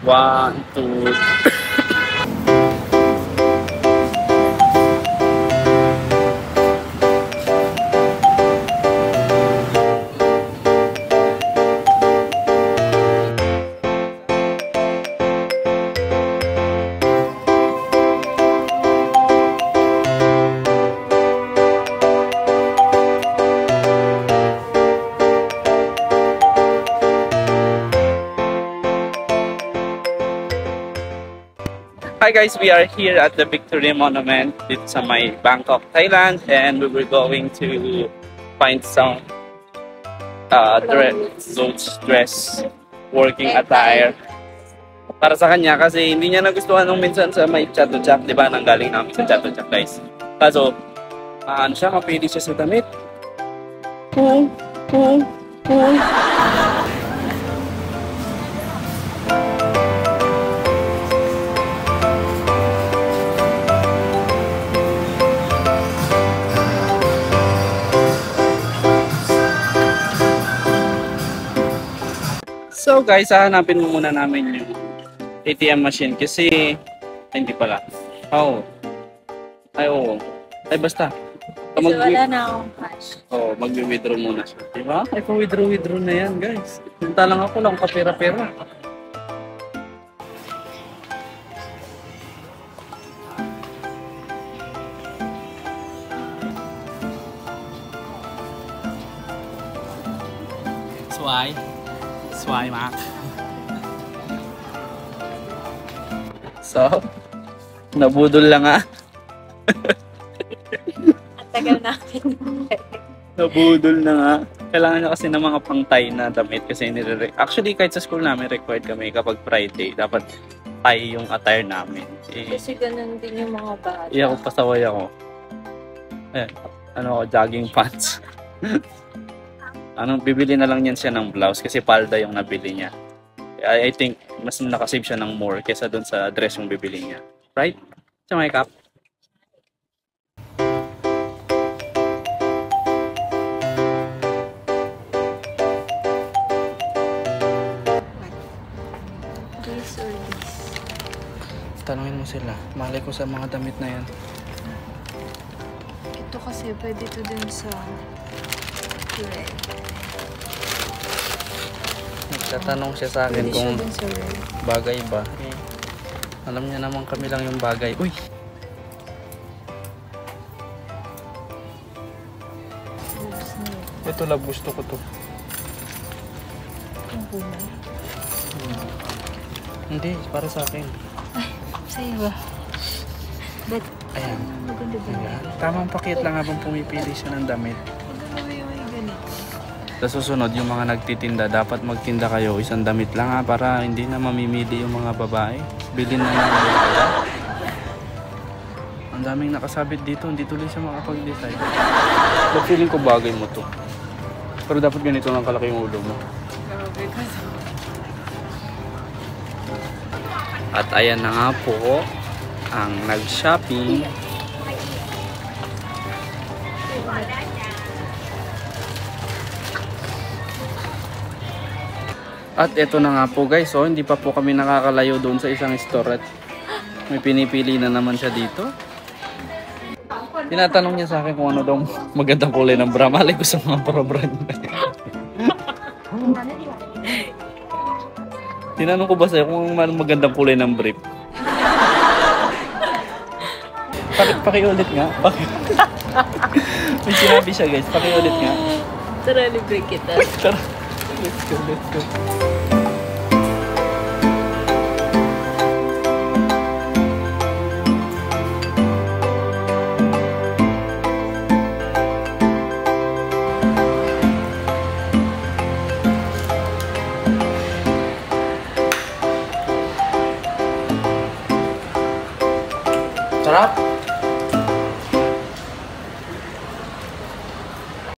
One, two. Hi guys, we are here at the Victory Monument. It's my Bangkok, Thailand, and we were going to find some dress working attire para sa kanya kasi hindi niya nagustuhan nung minsan sa may Chatuchak, di ba? Nanggaling namin sa Chatuchak guys. Kaso, ano siya, mapili siya sa damit. Cool. So guys, hahanapin muna namin yung ATM machine kasi hindi pala. Oo. Ay basta. Kasi wala na akong cash. Magwi-withdraw muna siya. Diba? Ay pa-withdraw na yan guys. Punta lang ako lang kapera-pera. Sway Mac. So, nabudol lang ah. At tagal natin. Nabudol na nga. Kailangan niya kasi ng mga pang-tie na damit kasi actually kahit sa school namin required kami kapag Friday dapat tie yung attire namin. Kasi ganun din yung mga bata. Ako pasaway ako. Jogging pants. Bibili na lang yan siya ng blouse kasi palda yung nabili niya. I think mas nakasave siya ng more kesa dun sa dress yung bibili niya. Right? Sa makeup. This or this? Tanungin mo sila. Malay ko sa mga damit na yan. Ito kasi pwede ito dun sa red. Nagtatanong siya sa akin Pwede kung siya dun sa red. bagay ba. Alam niya naman kami lang yung bagay. Uy! Oops, no. Ito lang gusto ko to. Ang kulay. Hindi, para sa akin. Ay, sa'yo ba? But, Ayan. maganda ba yan? Tamang pakit lang habang pumipili siya ng damit. Maganda ba yung ganito? Sa susunod, yung mga nagtitinda, dapat magtinda kayo. Isang damit lang ha, para hindi na mamimili yung mga babae. Bilhin na lang nila. Ang daming nakasabit dito, hindi tuloy siya makapag-decide. But feeling ko bagay mo to. Pero dapat ganito lang kalaki yung ulo mo. At ayan na nga po ang nag-shopping. At ito na nga po guys, hindi pa po kami nakakalayo doon sa isang store at may pinipili na naman siya dito. Tinatanong niya sa akin kung ano daw magandang kulay ng bra. Malay ko sa mga bra-bra niya. Tinanong ko ba sa'yo kung magandang kulay ng brief? Pakiulit nga. May sinabi siya guys, pakiulit nga. Tara, libre kita. Tara. Let's go. Sarap.